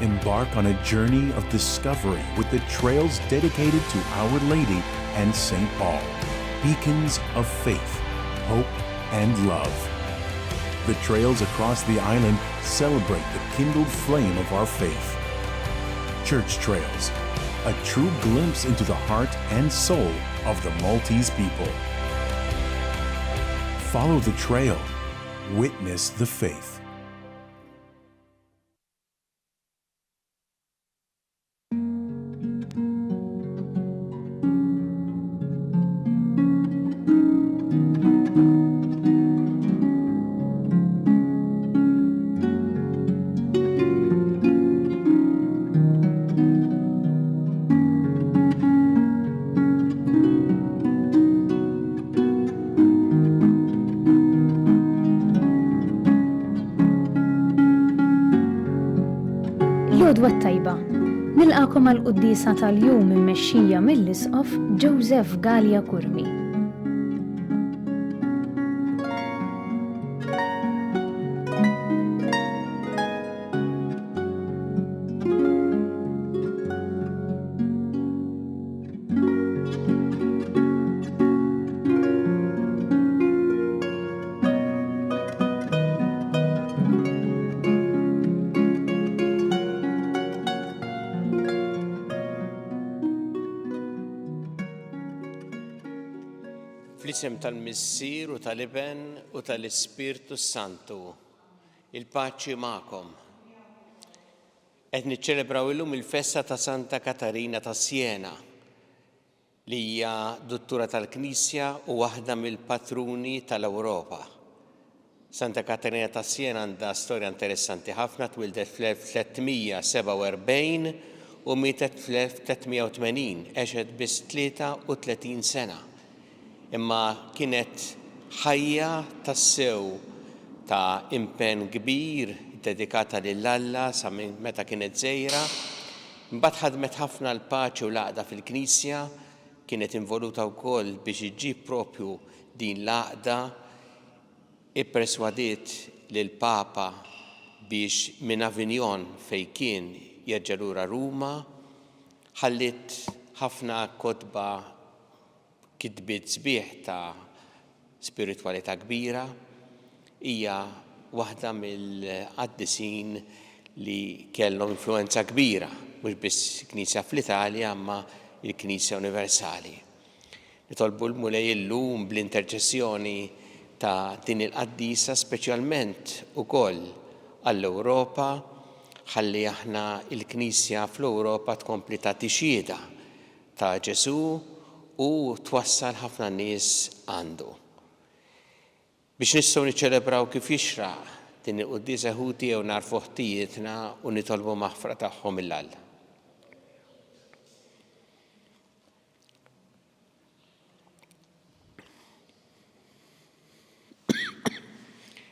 Embark on a journey of discovery with the trails dedicated to Our Lady and St. Paul, beacons of faith, hope, and love. The trails across the island celebrate the kindled flame of our faith. Church Trails, a true glimpse into the heart and soul of the Maltese people. Follow the trail, witness the faith. Lodwa tajba, nilqakom għal-quddisa tal-jum immexxija mill-Isqof Joseph Gallia Kurmi. Fl-isem tal-Missier u tal-Iben u tal-Ispirtu Santu, il-paċi magħkom. Qed niċċelebraw illum il-festa ta' Santa Katarina ta' Siena, li hija dottura tal-Knisja u waħda mill-patruni tal-Ewropa. Santa Katarina ta' Siena għandha storja interessanti ħafna, twildet fl-1347 u mietet fl-1380, għexet biss 33 sena. Imma kienet ħajja tassew ta' impenn kbir dedikata lill-Alla sa minn meta kienet żgħira. Imbagħad ħadmet ħafna l-paċi u l-għaqda fil-Knisja, kienet involuta wkoll biex iġġib propju din l-għaqda, ipperswadiet lill-Papa biex minn Avignon fejn kien jerġa' lura Ruma, ħallit ħafna kotba kitbiet sbieħ ta' spiritwalità kbira, hija waħda mill-qaddisin li kellhom influenza kbira, mhux biss Knisja fl-Italja, imma l-Knisja Universali. Nitolbu l-Mulej illum bl-interċessjoni ta' din il-qaddisa speċjalment ukoll għall-Ewropa, ħalli aħna l-Knisja fl-Ewropa tkompli tagħti xhieda ta' Ġesu u twassal ħafna nies għandu. Biex nistgħu niċċelebraw kif jixraq din il-qudiesa ħuti jew narfu ħtijietna u nitolbu maħfra tagħhom il-Alla.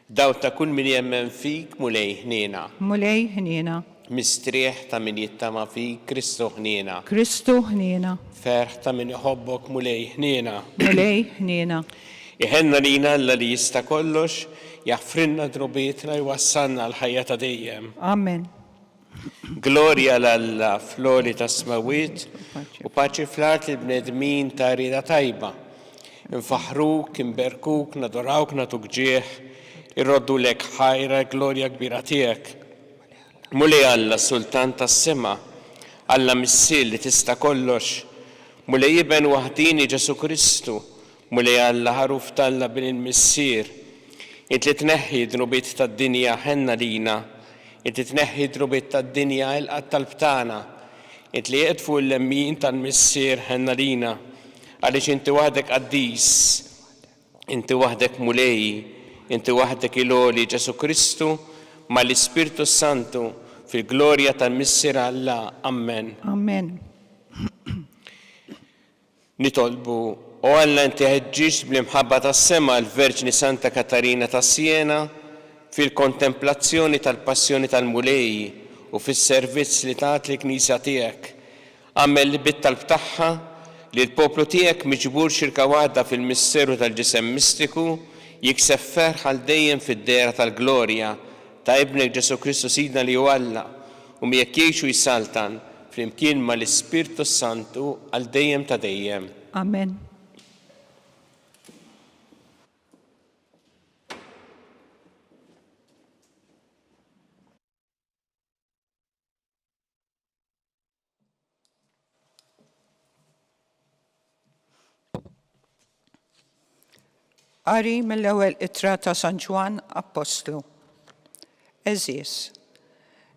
Daw ta' kull min jemmen fik mulej ħniena. Mulej ħniena. Mistrieħ ta' min jittama fik Kristu ħniena. Kristu ħniena. Ferħ ta' min iħobbok mulej ħniena. Mulej ħniena. Iħenna lina Alla li jista' kollox, jaffrinna drobietna jwassalna l-ħajja ta' dejjem. Amen. Glorja l-Alla flori ta' smawiet u paċi fl-art l-bnedmin ta' rida tajba. Infaħruk, imberkuk, nadorawk, natuk ġieħ, irroddu lek ħajra glorja kbira tiegħek. Mulej Alla sultan tas-sema, Alla Missier li tista' kollox, mulej Iben waħdini Ġesu Kristu, mulej Alla ħaruf talla bin il-Missier, int li tneħħi drubiet tad-dinja ħenna lina, int li tneħħi drubiet tad-dinja il-qatt tal-btana, int li jeqtfu l-lemmin tal-Missier ħenna lina, għaliex inti waħdek qaddis, inti waħdek mulej, inti waħdek iloli Ġesu Kristu, ma l-Ispirtu Santu fil-glorja tal-Missier Alla. Amen. Amen. Nitolbu u Alla inti ħeġġix bl-imħabba tas-sema l-Verġni Santa Katarina ta' Siena fil-kontemplazzjoni tal-passjoni tal-mulej u fis-servizz li tat l-Knisja tiegħek. Għamel bit-talb tagħha li l-poplu tiegħek miġbur xirka waħda fil-misteru tal-ġisem mistiku jikseb ferħ għal dejjem fid-dera tal-glorja ta' Ibnek Ġesu Kristu Sidna li huwa Alla u miegħek jgħixu jsaltan flimkien mal-Ispirtu Santu għal dejjem ta' dejjem. Amen. Qari mill-ewwel ittra ta' San Ġwan Apostlu. Eżis,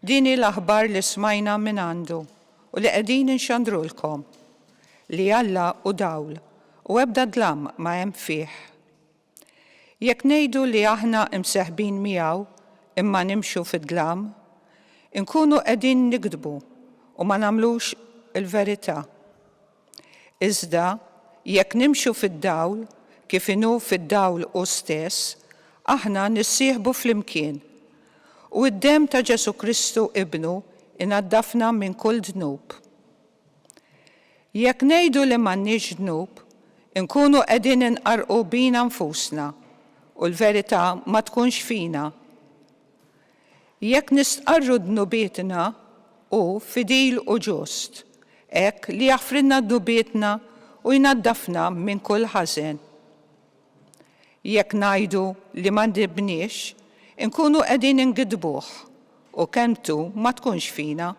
din l-aħbar li smajna minn għandu u li qegħdin inxandrulkom li Alla u dawl u ebda dlam ma hemm fih. Jekk ngħidu li aħna imseħbin miegħu imma nimxu fid-dlam, inkunu qegħdin nikdbu u ma nagħmlux il-verità. Iżda jekk nimxu fid-dawl kif inhu fid-dawl u stess, aħna nissieħbu flimkien u d-dem ta' Ġesu Kristu ibnu inaddafna minn kull dnub. Jekk ngħidu li m'għandniex dnub, inkunu qegħdin inqarqu bina nfusna u l-verità ma tkunx fina. Jekk nistqarru dnubietna u fidil u ġust, hekk li jaħfrilna dnubietna u jnaddafna minn kull ħażen. Jekk ngħidu li ma ndibniex, inkunu qegħdin ingidbuh u kemmtu ma tkunx fina.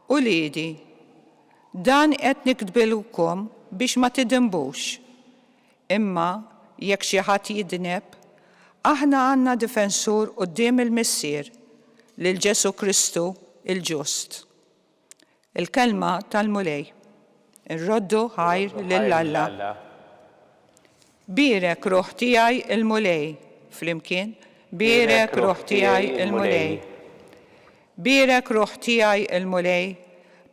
Uliedi, dan qed nikdbilkom biex ma tidinbux. Imma jekk xi ħadd jidneb, aħna għandna difensur quddiem il-Missier lil Ġesu Kristu il-Ġust. Il-kelma tal-mulej. Irroddu ħajr lil Alla. Birek ruħ tiegħi il-mulej, flimkien, birek ruħ tiegħi il-mulej. Birek ruħ tiegħi il-mulej,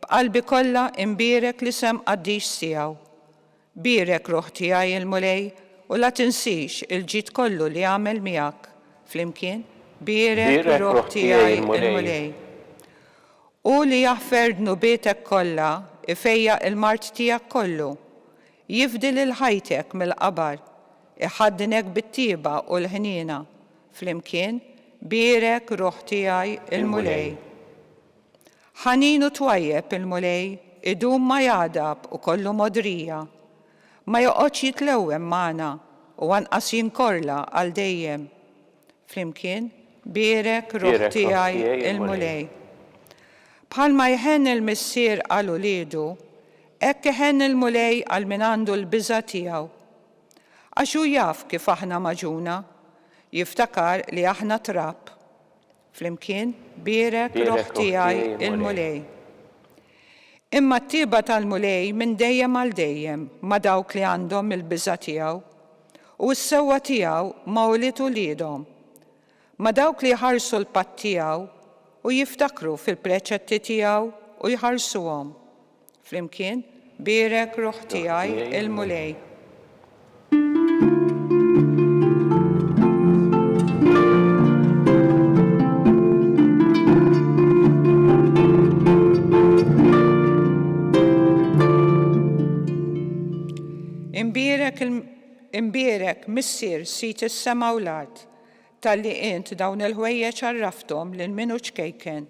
b'qalbi kollha imbirek l-isem qaddix tiegħu. Birek ruħ tiegħi il-mulej u la tinsix il-ġid kollu li għamel miegħek, flimkien, birek ruħ tiegħi il-mulej. U li jaħfer dnubitek kollha ifejja il-mart tiegħek kollu. Jifdil il-ħajtek mill-qabar, iħaddinek bit-tieba u l-ħnina, flimkien birek ruħ tiegħi il-mulej. Ħaninu twajjeb il-mulej, idum ma jadab u kollu modrija, ma joqgħodx jitlewwem magħna u anqas jinkorla għal dejjem, flimkien birek ruħ tiegħi il-mulej. Bħalma jħenn il-Missier għal uliedu, hekk iħenn il-mulej għal min għandu l-biża' tiegħu. Għax hu jaf kif aħna maġuna, jiftakar li aħna trab. Flimkien birek ruħ tiegħi il-mulej. Imma t-tieba tal-mulej minn dejjem għal dejjem ma' dawk li għandhom il-biża' tiegħu u s-sewwa tiegħu ma' ulied uliedhom. Ma' dawk li jħarsu l-patt tiegħu u jiftakru fil-preċetti tiegħu u jħarsuhom. Flimkien birek ruħ tiegħi il-mulej. Imbierek Missier sit is-sema u l-art talli int dawn il-ħwejjeġ għarrafthom lil min hu ċkejken.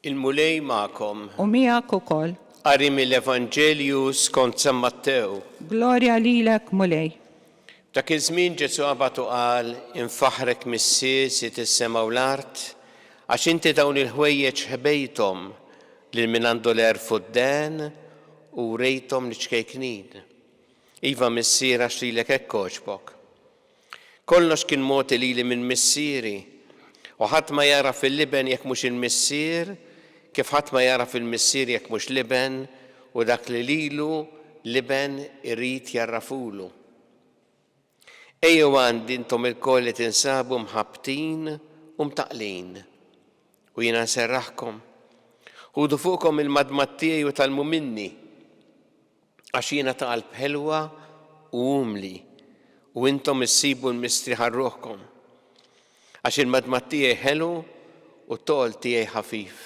Il-mulej ma'kom. U miegħek ukoll. Qari mill-Evanġelju skont San Mattew. Glorja lilek, mulej. Dak iż-żmien Ġesu qabad u qal infaħrek Missier sit is-sema u l-art għax inti dawn il-ħwejjeġ ħbejthom lil min għandu l-erfu d-den u rejthom l-ċkejknin. Iva Missier għax lilek hekk għoġbok. Kollox kien mogħti lili minn Missieri u ħadd ma jara fil-liben jekk mhux il-Missier, kif ħadd ma jara fil-Missier jekk mhux liben u dak li lilu liben irrid jarrafulu. Ejjew għandi intom il-koll li tinsabu mħabtin u mtaqlin. U jiena nserraħkom. Ħudu fuqkom il-madmat tiegħi u talmu minni. Għax jiena ta' qalb ħelwa u umli u intom issibu l-mistri ħarruħkom. għax il-madmat tiegħi ħelu u t-toqol tiegħi ħafif.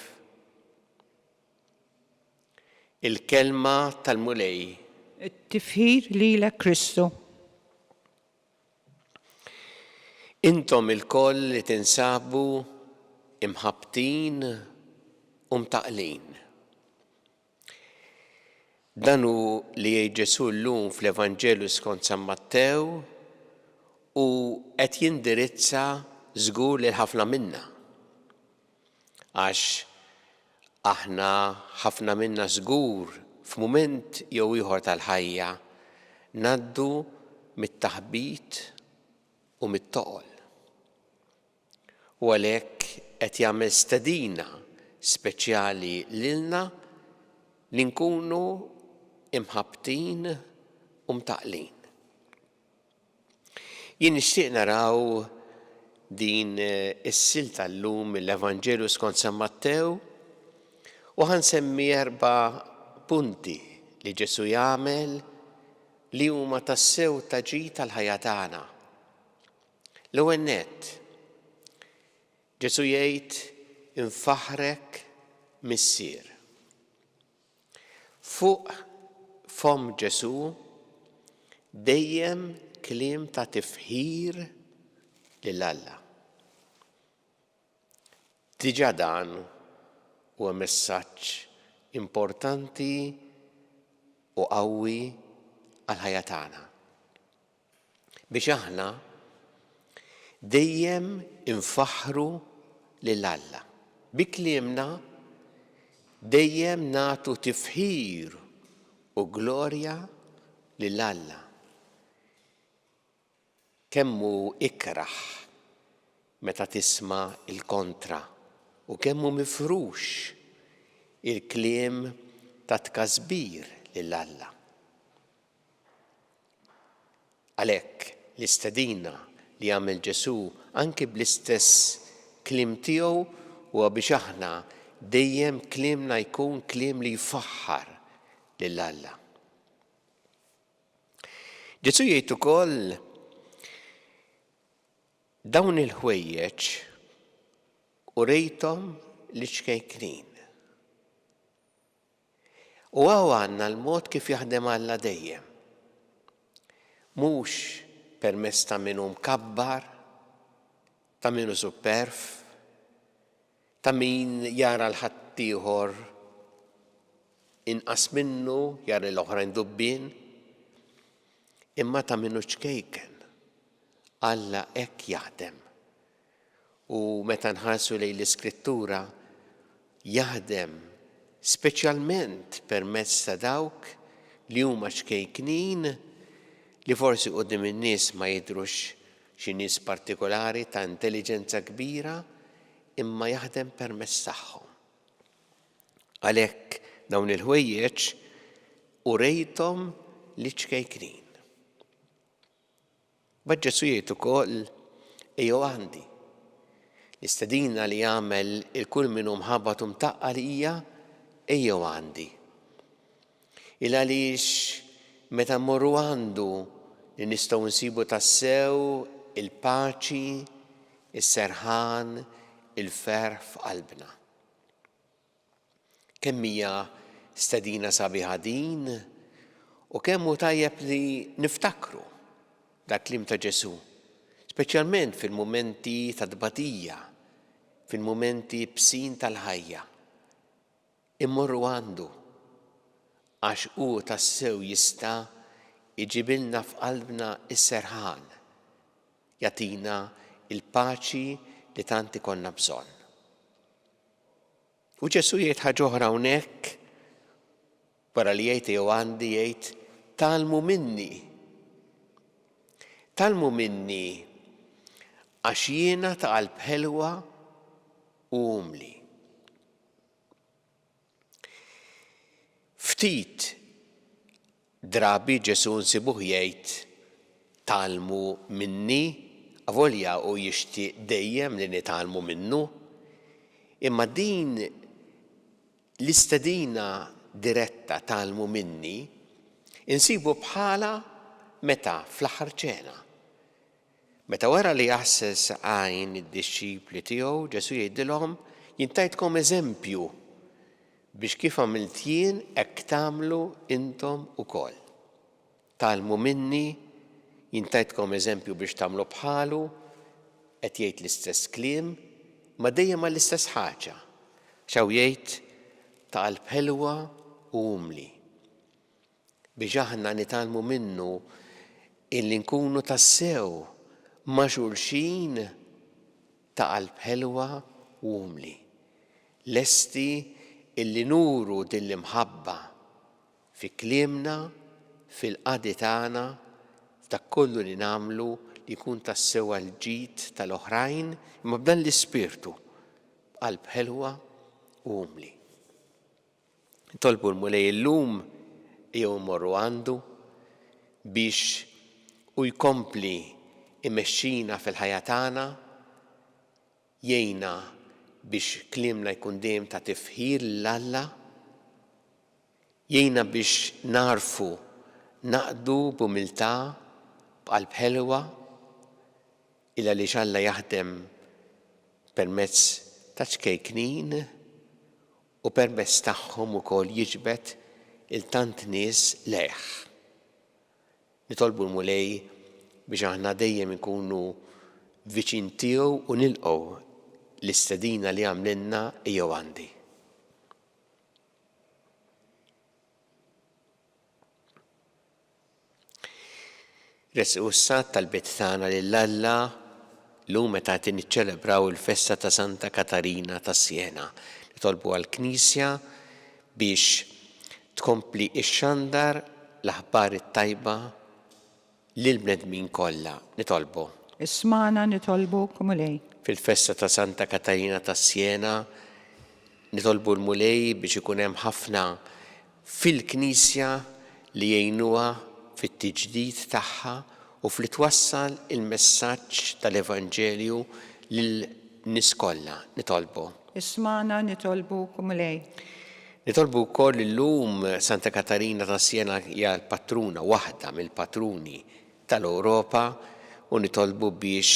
Il-kelma tal-mulej. التفهير ليلك كريستو. Intom il-koll li tinsabu imħabtin u mtaqlin. Danu li Ġesu llum fl-Evanġelu skont San Mattew u qed jindirizza żgur lil ħafna minna. Għax aħna ħafna minna żgur f'mument jew ieħor tal-ħajja ngħaddu mit-taħbit u mit-toqol. U għalhekk qed jagħmel stedina speċjali lilna li nkunu imħabtin u mtaqlin. Jien nixtieq naraw din is-silta llum mill-Evanġelu skont San Mattew u ħansemmi 4 punti li Ġesu jagħmel li huma tassew taġid tal-ħajja tagħna. L-ewwel nett, Ġesu jgħid infaħrek missier. Fuq fom Ġesu dejjem kliem ta' tifħir lil Alla. Diġà dan huwa messaġġ importanti u qawwi għall-ħajja tagħna. Biex aħna dejjem infaħru lil Alla. Bi kliemna dejjem nagħtu tifħir u glorja lil Alla. Kemmu ikraħ meta tisma' il-kontra u kemmu mifrux il-kliem ta' tkasbir lil Alla. Għalhekk l-istedina li jagħmel Ġesu anke bl-istess kliem tiegħu huwa biex aħna dejjem kliemna jkun kliem li jfaħħar lil Alla. Ġesu jgħid ukoll dawn il-ħwejjeġ urejthom liċkejknin. U għandna l-mod kif jaħdem Alla dejjem. Mhux permezz ta' minnu mkabbar, ta' minnu superf, ta' min jara l-ħadd ieħor inqas minnu, jara l-oħrajn dubbien, imma ta' minnu ċkejken. Alla hekk jaħdem. U meta nħarsu lejn l-Iskrittura jaħdem speċjalment permezz ta' dawk li huma ċkejknin li forsi quddiem in-nies ma jidhrux xi nies partikolari ta' intelligenza kbira imma jaħdem permezz tagħhom. Għalhekk dawn il-ħwejjeġ urejthom liċkejknin. Ġesu jgħid ukoll ejjew għandi. L-istedina li jagħmel il-kull minnhom ħabbat u mtaqqal hija ejjew għandi. Il għaliex meta mmorru għandu li nistgħu nsibu tassew il-paċi, is-serħan, il-ferħ f'qalbna. Kemm hija stedina sabiħa din u kemm hu tajjeb li niftakru dak kliem ta' Ġesu, speċjalment fil-mumenti ta' dbatija, fil-mumenti bsin tal-ħajja. Immorru għandu għax hu tassew jista' iġibilna f'qalbna is-serħan, jagħtina il-paċi li tant ikollna bżonn. U Ġesu jgħid ħaġa oħra hawnhekk wara li jgħid jew għandi jgħid talmu minni. Talmu minni għax jiena ta' qalb ħelwa u umli. Ftit drabi Ġesu nsibuh jgħid talmu minni, avolja u jixtieq dejjem li nitalmu minnu, imma din l-istedina diretta talmu minni insibu bħala meta fl-aħħar ċena. Meta wara li jaħses għajn id-disċipli tiegħu, Ġesu jgħidilhom jintajtkom eżempju biex kif għamilt jien hekk tagħmlu intom ukoll. Talmu minni, jintajtkom eżempju biex tagħmlu bħalu, qed jgħid l-istess kliem, ma dejjem l-istess ħaġa. Xaw jgħid ta' qalb ħelwa u umli. Biex aħna nitalmu minnu illi nkunu tassew ma' xulxin ta' qalb ħelwa u umli. Lesti illi nuru dill-imħabba fi kliemna, fil-qadi tagħna, f'dak kollu li nagħmlu li jkun tassew għall-ġid tal-oħrajn, imma b'dan l-ispirtu qalb ħelwa u umli. Tolbu l-mulej illum jew morru għandu biex u jkompli imexxina fil-ħajja tagħna, jgħinna biex kliemna jkun dejjem ta' tifħir l-Alla, jgħinna biex narfu naqdu b'umiltà b'qalb ħelwa illa li Alla jaħdem permezz ta' ċkejknin u permezz tagħhom ukoll jiġbed il-tant nies leħ. Nitolbu l-mulej biex aħna dejjem ikunu viċin tiegħu u nilqgħu l-istedina li għamlinna jew għandi. Resqu s-sat tal-bit tagħna lill-Alla llum meta qed niċċelebraw il-festa ta' Santa Katarina ta' Siena. Nitolbu għall-Knisja biex tkompli ixxandar l-aħbar it-tajba lill-bnedmin kollha. Nitolbu. Ismana nitolbu kumulej. Fil-festa ta' Santa Katarina ta' Siena nitolbu l-mulej biex ikun hemm ħafna fil-Knisja li jgħinuha fit-tiġdid tagħha u fl-twassal il-messaġġ tal-Evanġelju lil-nies kollha. Nitolbu. Ismana nitolbu kumulej. Nitolbu wkoll illum Santa Katarina ta' Siena hija l-patruna waħda mill-patruni tal-Ewropa u nitolbu biex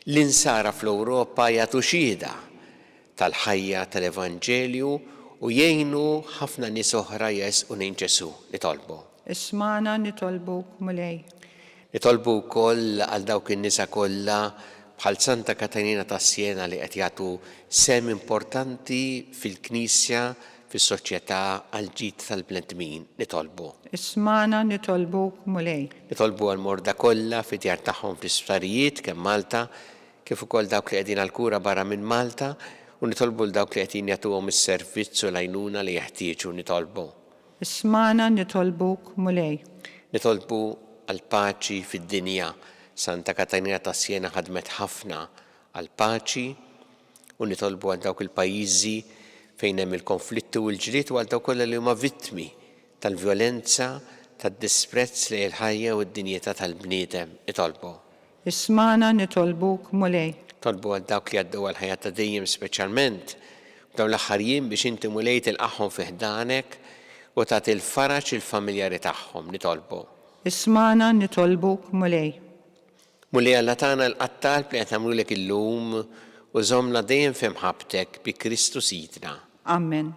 l-insara fl-Ewropa jagħtu xhieda tal-ħajja tal-Evanġelju u jgħinu ħafna nies oħra jesqu lejn Ġesu. Nitolbu. Ismana nitolbu kumulej. Nitolbu wkoll għal dawk in-nisa kollha bħal Santa Katarina ta' Siena li qed jagħtu sem importanti fil-Knisja fis-soċjetà għal ġid tal-bnedmin. Nitolbu. Ismana nitolbu kumulej. Nitolbu għal-morda kollha fid-djar tagħhom fl-isptarijiet kemm Malta kif ukoll dawk li qegħdin għall-kura barra minn Malta u nitolbu l dawk li qegħdin jagħtuhom is-servizz u l-għajnuna li jeħtieġu. Nitolbu. Ismana nitolbu kumulej. Nitolbu għall-paċi fid-dinja. Santa Katarina ta' Siena ħadmet ħafna għall-paċi u nitolbu għal dawk il-pajjiżi fejn hemm il-konflitti u l-ġried u għal dawk kollha li huma vittmi tal-vjolenza, tad-disprezz lejn il-ħajja u d-dinjità tal-bniedem. Nitolbu. Ismana nitolbu kumulej. Tolbu għal dawk li għaddew għal-ħajja ta' dejjem speċjalment dawn l-aħħar jiem biex inti mulej tilqahom fi ħdanek u tagħti l-faraġ il-familjari tagħhom. Nitolbu. Ismana nitolbu kumulej. Mulej Alla tagħna l-qattal li qed nagħmlulek illum u żommna dejjem fi mħabbtek bi Kristu Sidna. Amen.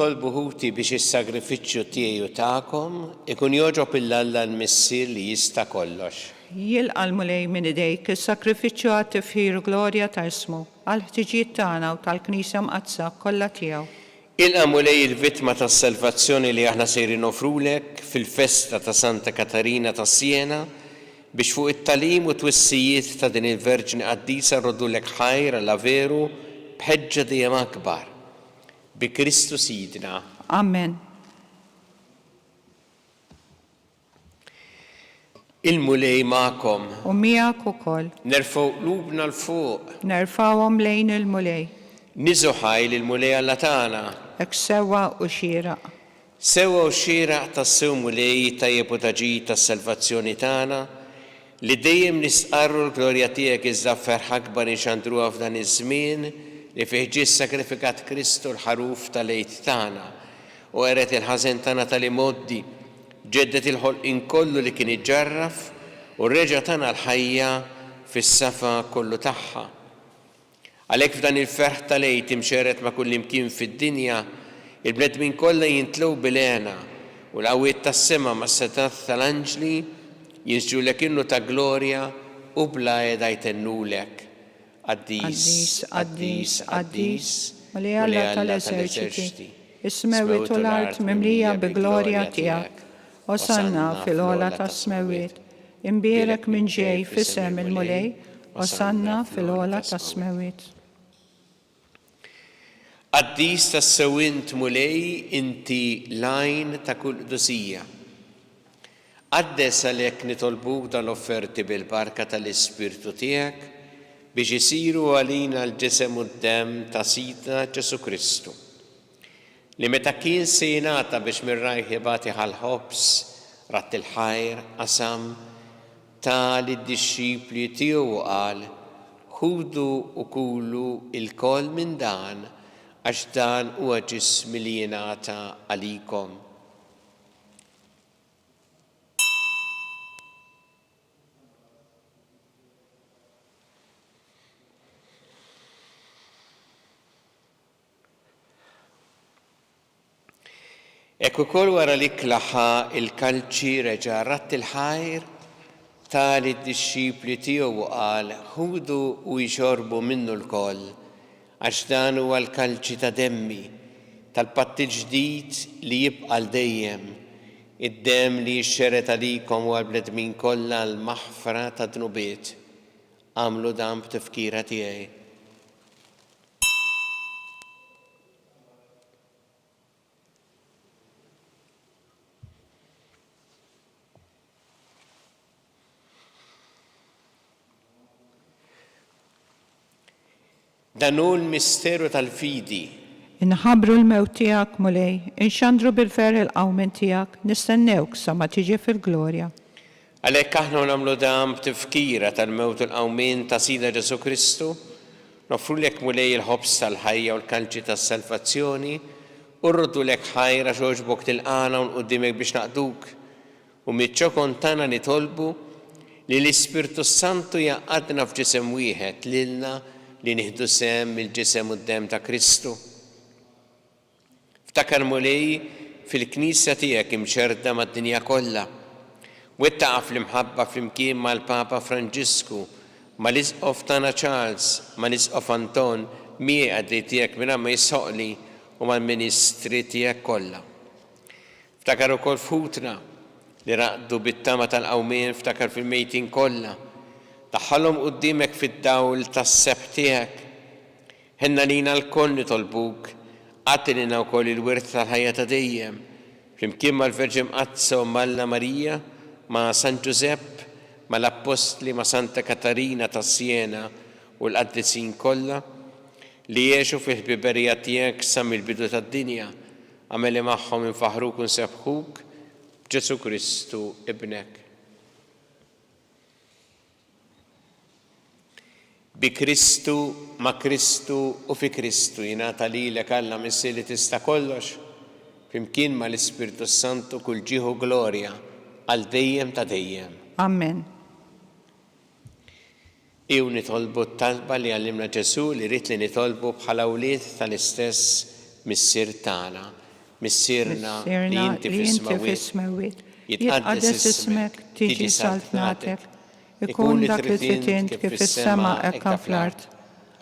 nitolbu ħuti biex is-sagrifiċċju tiegħi u tagħkom ikun jogħġob il-Alla l-Missier li jista' kollox. Jilqa' l-mulej minn idejk is-sakrifiċċju għat-tifħir glorja ta' ismu għall-ħtiġijiet tagħna u tal-Knisja mqazza kollha tiegħu. Ilqa' mulej il-vittma tas-salvazzjoni li aħna sejrin nofrulek fil-festa ta' Santa Katarina ta' Siena biex fuq it-talim u twissijiet ta' din il-Verġni qaddisa rrodulek ħajra la veru bħeġġa dejjem akbar. Bi Kristu Sidna. Amen. Il-mulej ma'kom. U miegħek ukoll. Nerfgħu qlubna l-fuq. Nerfawhom lejn il-mulej. Niżu ħajl il-mulej Alla tagħna. Hekk sewwa u xieraq. Sewwa u xieraq tas-sew mulej tajjeb u taġid tas-salvazzjoni tagħna li dejjem nisqarru l-glorja tiegħek iż-żaffer akbar inxandruha f'dan iż-żmien li fih ġie sagrifikat Kristu l-ħaruf tal-għid tagħna u qeret il-ħażen tagħna tal-imoddi ġeddet il-ħolqien kollu li kien iġġarraf u reġa' tagħna l-ħajja fis-safa kollu tagħha. Għalhekk f'dan il-ferħ tal-għid imxeret ma' kull imkien fid-dinja il-bnedmin kollha jintlew bil-għena u l-qawwiet tas-sema mas-setat tal-anġli jinsġulek innu ta' glorja u bla qiegħda jtennulek. Qaddis, qaddis, qaddis, Mulej Alla tal-eżerċiti, is-smewwiet u l-art mimlija bi glorja tiegħek. Osanna fil-għola tas-smewwiet, imbierek minn ġej f'isem il-mulej, osanna fil-għola tas-smewwiet. Qaddis tas-sewwint mulej inti lajn ta' kull qdusija. Qaddes għalhekk nitolbuk dan l-offerti bil-barka tal-Ispirtu tiegħek biex isiru għalina l-ġisem u d-demm ta' Sidna Ġesu Kristu. Li meta kien se jingħata biex mir-rajħ jibgħati ħal-ħobs ratt il-ħajr qasam ta' lid-dixxipli tiegħu u qal ħudu u kulu il-koll minn dan għax dan huwa ġismi li jingħata għalikom. Ekku ukoll wara li klaħa il-kalċi reġa' ratt il-ħajr tal id-dixxipli tiegħu qal ħudu u jxorbu minnu l-koll għax dan huwa l-kalċi ta' demmi tal-patti ġdid li jibqa' dejjem id-demm li jxxeret għalikom u għall-bnedmin kollha l-maħfra ta' dnubiet. Għamlu dan b'tifkira tiegħi. Dan hu l-misteru tal-fidi. Inħabru l-mewt tiegħek mulej, inxandru bil-fer il-qawmen tiegħek, nistennewk sa ma tiġi fil-glorja. Għalhekk aħna nagħmlu dan b'tifkira tal-mewt u l-qawmien ta' Sidna Ġesu Kristu, nofrulek mulej il-ħobs tal-ħajja u l-kalċi tas-salvazzjoni u rroddulek ħajra xogħġbok tilqana u nquddimek biex naqduk u miċ-ċokon tagħna nitolbu li l-Ispirtu Santu jaqgħadna f'ġisem wieħed lilna li nieħdu sem il-ġisem u d-demm ta' Kristu. Ftakar mulej fil-Knisja tiegħek imxerda mad-dinja kollha. Wettaqa fl-imħabba flimkien mal-Papa Franġisku, mal-Isqof tagħna Charles, mal-Isqof Anton, miegħed li tiegħek minn ma jissoqli u mal-Ministri tiegħek kollha. Ftakar ukoll futna li raqdu bit-tama tal-qawmien, ftakar fil-mejtin kollha. Daħħalhom qudiemek fid-dawl tas-seb tiegħek. Ħenna lina l-koll nitolbuk, għatilina wkoll il-wirt tal-ħajja ta' dejjem, flimkien mal-Verġin Mqazza u Malla Marija, ma' San Giuseppe, mal-Apostli, ma' Santa Katarina ta' Siena u l-qaddisin kollha li jgħixu fil-ħbiberija tiegħek sa mill-bidu tad-dinja, għameli magħhom infaħruk u nsebħuk b'Ġesu Kristu ibnek. Bi Kristu, ma' Kristu u fi Kristu jingħata lilek Alla Missier li tista' kollox, flimkien mal-Ispirtu Santu kull ġieħu glorja għal dejjem ta' dejjem. Amen. Iw nitolbu t-talba li għallimna Ġesu li rrid li nitolbu bħala wlied tal-istess Missier tagħna. مissirna li Sirna inti li inti fis-smawiet fis-smawiet. jitqaddes ismek, tiġi saltnatek, ikun li trid int kif fis-sema hekk fl-art.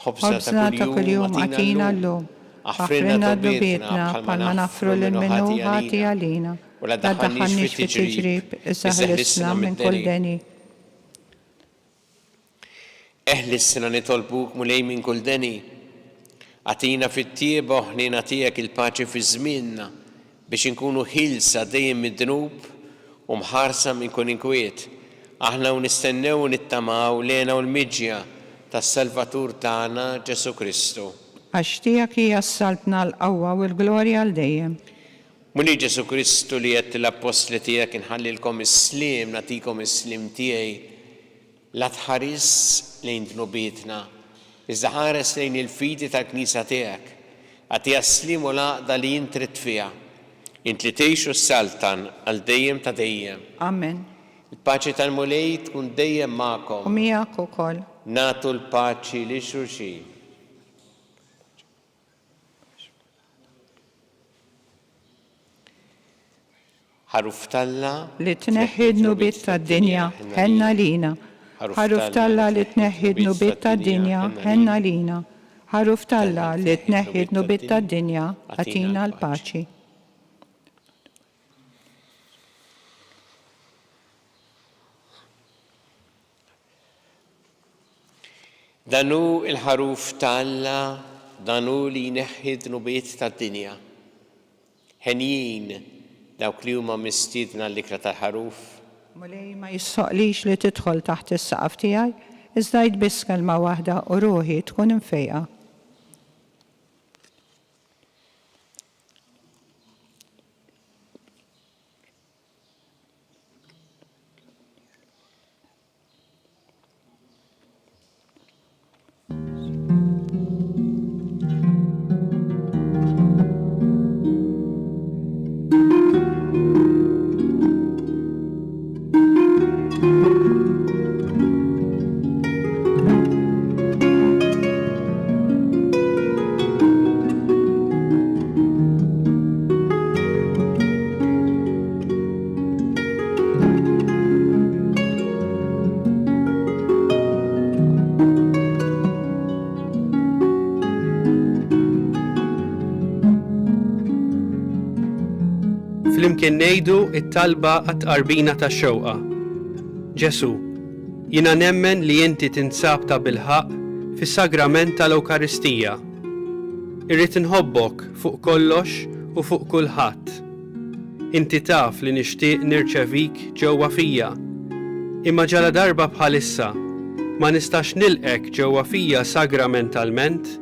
Ħobżna ta' kuljum atina llum. Aħfrilna d-dubietna bħalma naħfru l-minuħati għalina. U la daħħalniex fit-tiġrib, issa ħlisna minn kull deni. Eħlissna nitolbuk mulej minn kull deni. Atina fit-tieba ħnina tiegħek il-paċi fi żmienna biex inkunu ħilsa dejjem mid-dnub u mħarsa minn kull inkwiet. Aħna u nistennew u nittamaw lena u l-miġja tas-Salvatur tagħna Ġesu Kristu. Għax tiegħek hija s-saltna l-qawwa u l-glorja għal dejjem. Muni Ġesu Kristu li qed l-apostli tiegħek inħallilkom is-sliem nagħtikom is-sliem tiegħi la tħares lejn dnubietna. Iżda ħares lejn il-fidi tal-Knisja tiegħek. Għatiha s-sliem u l-għaqda li jien trid fiha. Int li tgħixu s-saltan għal dejjem ta' dejjem. Amen. Il-paċi tal-mulej tkun dejjem magħkom. U miegħek ukoll. Nagħtu l-paċi li xulxin. ħaruf talla li tneħħid nubiet tad-dinja ħenna lina. ħaruf talla li tneħħid nubiet tad-dinja ħenna lina. ħaruf talla li tneħħid nubiet tad-dinja atina l-paċi. Danu il-ħaruf talla danu li jneħħid nubiet tad-dinja. Ħenjin dawk li huma mistiedna l-ikra tal-ħaruf. Mulej ma jissoqlix li tidħol taħt is-saqaf tiegħi, iżda jitbiss kelma waħda u ruħi tkun imfejqa. Flimkien ngħidu t-talba għat-tqarbina tax-xewqa. Ġesu, jiena nemmen li inti tinsab ta' bilħaq fis-sagrament tal-Ewkaristija. Irrid inħobbok fuq kollox u fuq kulħadd. Inti taf li nixtieq nirċevik ġewwa fija. Imma ġala darba bħalissa ma nistax nilqek ġewwa fija sagramentalment,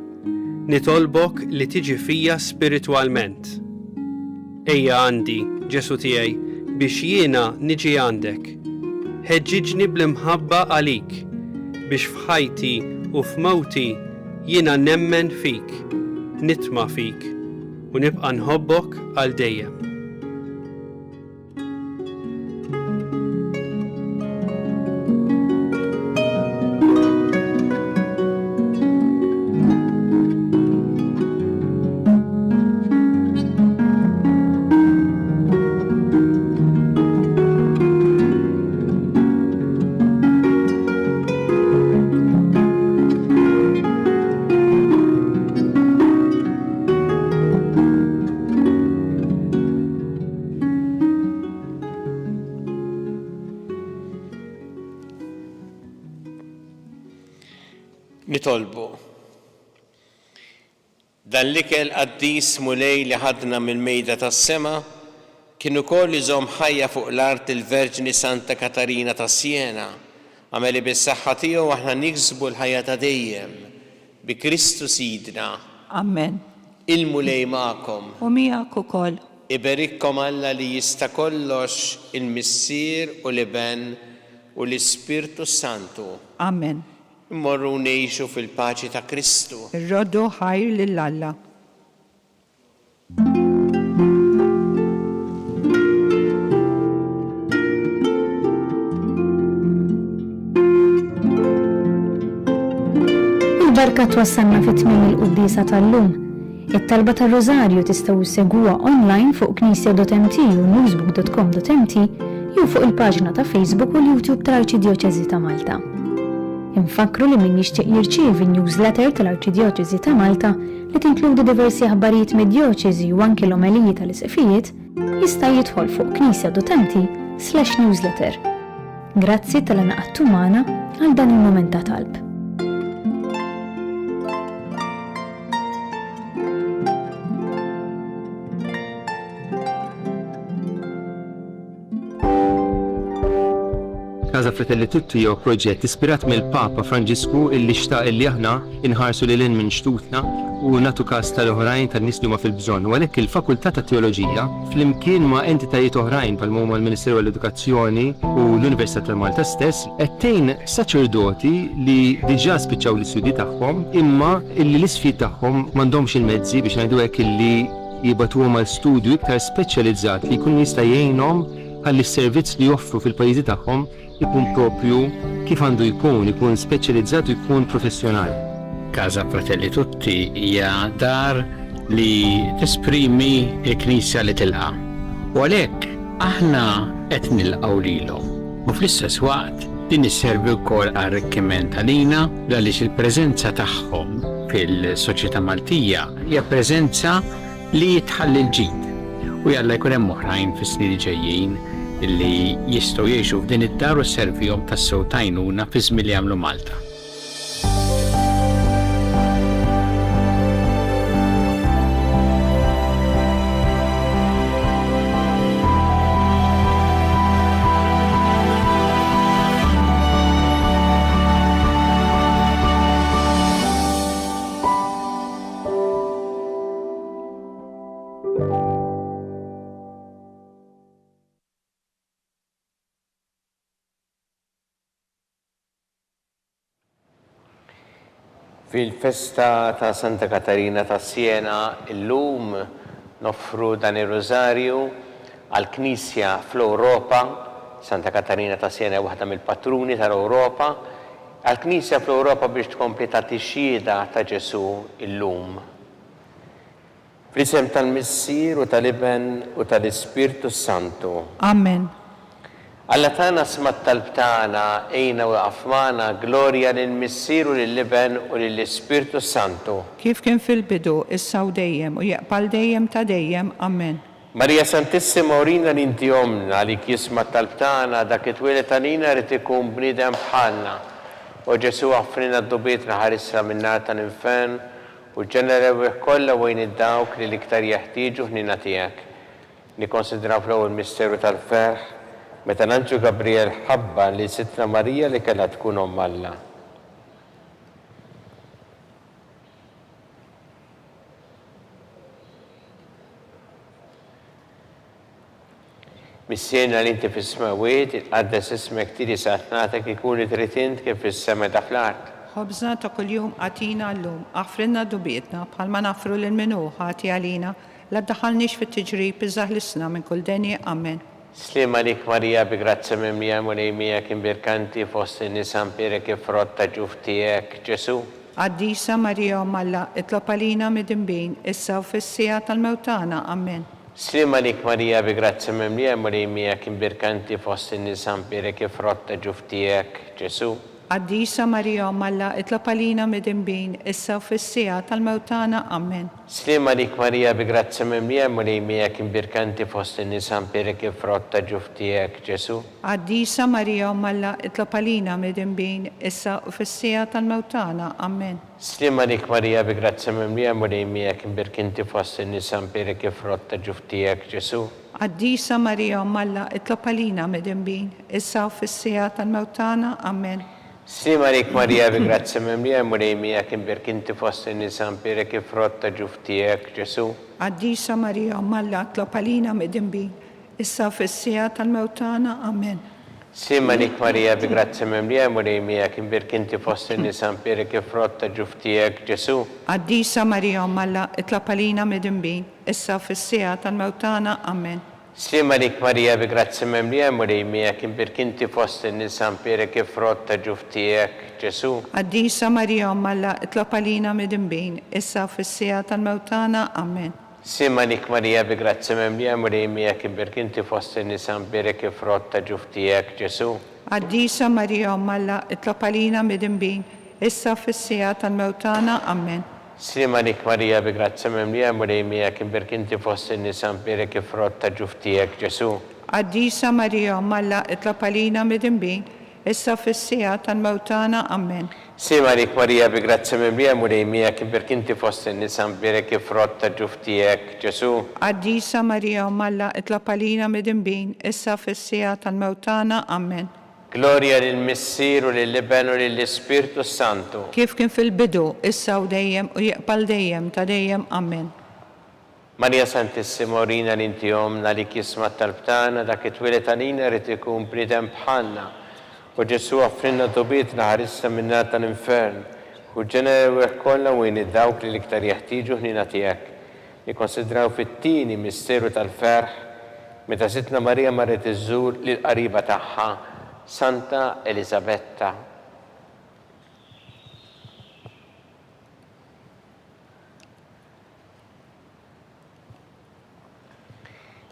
nitolbok li tiġi fija spiritwalment. Ejja għandi, Ġesu tiegħi, biex jiena niġi għandek. Ħeġġiġni bl-imħabba għalik, biex f'ħajti u f'mewti jiena nemmen fik, nitma' fik, u nibqa' nħobbok għal dejjem. Nitolbu. Dan l-ikel qaddis mulej li ħadna mill-mejda tas-sema kien ukoll iżomm ħajja fuq l-art il-Verġni Santa Katarina ta' Siena, għameli bis-saħħa tiegħu aħna niksbu l-ħajja ta' dejjem bi Kristu Sidna. Amen. Il-mulej magħkom. U miegħek ukoll. Iberikkom Alla li jista' kollox il-Missier u l-Iben u l-Ispirtu Santu. Amen. Immorru ngħixu fil-paċi ta' Kristu. Irroddu ħajr lill-Alla. Il-barka twassalna fit-tmiem il-qudiesa tal-lum. It-talba tar-Rożarju tistgħu ssegwuha online fuq knisja.mt u newsbook.com.mt jew fuq il-paġna ta' Facebook u l-YouTube tal-Arċidjoċeżi ta' Malta. Infakru li min jixtieq jirċievi newsletter tal-Arċidjoċeżi ta' Malta li tinkludi diversi aħbarijiet mid-djoċeżi u anke l-omeliji tal-isqifijiet jista' jidħol fuq knisja.mt/newsletter. Grazzi tal-inaqgħadtu magħna għal dan il-mument ta' talb. Casa Fratelli Tutti jew proġett ispirat mill-Papa Franġisku illi xtaq illi aħna inħarsu lil minn xtutna u natu każ tal-oħrajn tan-nies li huma fil-bżonn. U għalhekk il-Fakultà ta' Teoloġija flimkien ma' entitajiet oħrajn bħal huma l-Ministeru għall-Edukazzjoni u l-Università ta' Malta stess qed tgħin saċerdoti li diġà spiċċaw l-istudji tagħhom imma illi l-isfid tagħhom m'għandhomx il-mezzi biex ngħidu hekk illi jibatuhom għal studju iktar speċjalizzat li jkun jista' jgħinhom ħalli s-servizz li joffru fil-pajjiżi tagħhom ikun propju kif għandu jkun speċjalizzat u jkun professjonali. Casa Fratelli Tutti hija dar li tesprimi l-Knisja li tilqa. U għalhekk aħna qed nilqgħu lilhom. U fl-istess waqt din isservi wkoll arricchiment għalina għaliex il-preżenza tagħhom fil-soċjetà Maltija hija preżenza li tħalli l-ġid. U jalla jkun hemm oħrajn fis-snin ġejjin illi jistgħu jgħixu f'din id-dar u sservihom tas-sew tajnuna fi żmien li jagħmlu Malta. Fil-festa ta' Santa Katarina ta' Siena illum noffru dan ir-Rożarju għall-Knisja fl-Ewropa. Santa Katarina ta' Siena hija waħda mill-patruni tal-Ewropa. Għall-Knisja fl-Ewropa biex tkompli tagħti xhieda ta' Ġesu illum. Fl-isem tal-Missier u tal-Iben u tal-Ispirtu Santu. Amen. Alla tagħna smat talb tagħna ejna waqaf magħna glorja lill-Missier u lill-Iben u lill-Ispirtu Santu. Kif kien fil-bidu, issa u dejjem u jaqbal dejjem ta' dejjem. Amen. Marija Santissima urina li inti omna li jisma' talb tagħna dak it-twieled għalina rid ikun bniedem bħalna. U Ġesu għaffrina d-dubietna ħarisna min-nar tal-infern u ġenerew kollha wejn id-dawk li l-iktar jeħtieġu ħnina tiegħek. Nikkonsidraw fl-ewwel misteru tal-ferħ meta l-Anġu Gabriel ħabba li Sittna Marija li kellha tkun Omm Alla. Missiena li inti fis-smawiet, itqaddes ismek tieni saħnatek ikun trid int kif fis-sema ta' fl-art. Ħobżna ta' kuljum għatina llum, aħfrinna dubietna bħalma nafru lil minnu ħati għalina, la ddaħħalniex fit-tiġrib iżaħlisna minn kull deni. Amen. Slima lik Marija bi grazza mimlija mulejmija kien birkanti fost in-nisa mpire kif frotta ġuf tiegħek Ġesu. Qaddisa Marija Omm Alla, itlob għalina mid-imbin, issa u fis-sija tal-mewtana. Amen. Slima lik Marija bi grazza mimlija mulejmija kien birkanti fost in-nisa mpire kif frotta ġuf tiegħek Ġesu. Qaddisa Marija Omm Alla, itlob għalina mid-imbin, issa u fis-sija tal-mewtana. Amen. Slima lik Marija bi grazza mimlija mulejmija kien birkanti fost in-nisa mpire kif frotta ġuf tiegħek Ġesu. Qaddisa Marija Omm Alla, itlob għalina mid-imbin, issa u fis-sija tal-mewtana. Amen. Slima lik Marija bi grazza mimlija mulejmija kien birkanti fost in-nisa mpire kif frotta ġuf tiegħek Ġesu. Qaddisa Marija Omm Alla, itlob għalina mid-imbin, issa u fis-sija tal-mewtana. Amen. Slima lik Marija bi grazza mimlija mulejmija kien birkanti fost in-nisa mpire kif frotta ġuf tiegħek Ġesu. Qaddisa Marija Omm Alla, itlob għalina mid-imbin, issa u fis-sija tal-mewtana. Amen. Slima lik Marija bi grazza mimlija mulejmija kien birkanti fost in-nisa mpire kif frotta ġuf tiegħek Ġesu. Qaddisa Marija Omm Alla, itlob għalina mid-imbin, issa u fis-sija tal-mewtana. Amen. Slima lik Marija bi grazzi memlija Murejmija kim birkinti fost in-nisa mpirek frott ta' ġuftijek Ġesu. Għaddisa Marija Malla itlob għalina midinbin, issa fis-sija tal-mewtana. Amen. Slima lik Marija bi grazzi memlija Murejmija kim birkinti fost in-nisa mpirek frott ta' ġuftijek Ġesu. Għaddisa Marija Malla itlob għalina midinbin, issa fis-sija tal-mewtana. Amen. Slima lik Marija bi grazzi memlija Murejmija kim birkinti fost in-nisa mpirek frott ta' ġuftijek Ġesu. Għaddisa Marija Malla itlob għalina midinbin, issa fis-sija tal-mewtana. Amen. Slima lik Marija bi grazzi memlija Murejmija kim birkinti fost in-nisa mpirek frott ta' ġuftijek Ġesu. Għaddisa Marija Malla itlob għalina midinbin, issa fis-sija tal-mewtana. Amen. Gloria lill-Missier u lill-Iben u lill-Ispirtu Santu. Kif kien fil-bidu, issa u dejjem u jiqbal dejjem ta' dejjem. Amen. Marija Santissima Orina l-inti omna li kisma tal-btana dak it-twilet għalina rrit ikun bridem bħalna. U Ġesu għaffrinna dobitna ħarissa minna tal-infern. U ġeneru kollha u dawk li l-iktar jeħtieġu ħnina tiegħek. Nikkonsidraw fit-tieni misteru tal-ferħ meta sitna Marija marret iżżur lill-qariba tagħha Santa Elisabetta.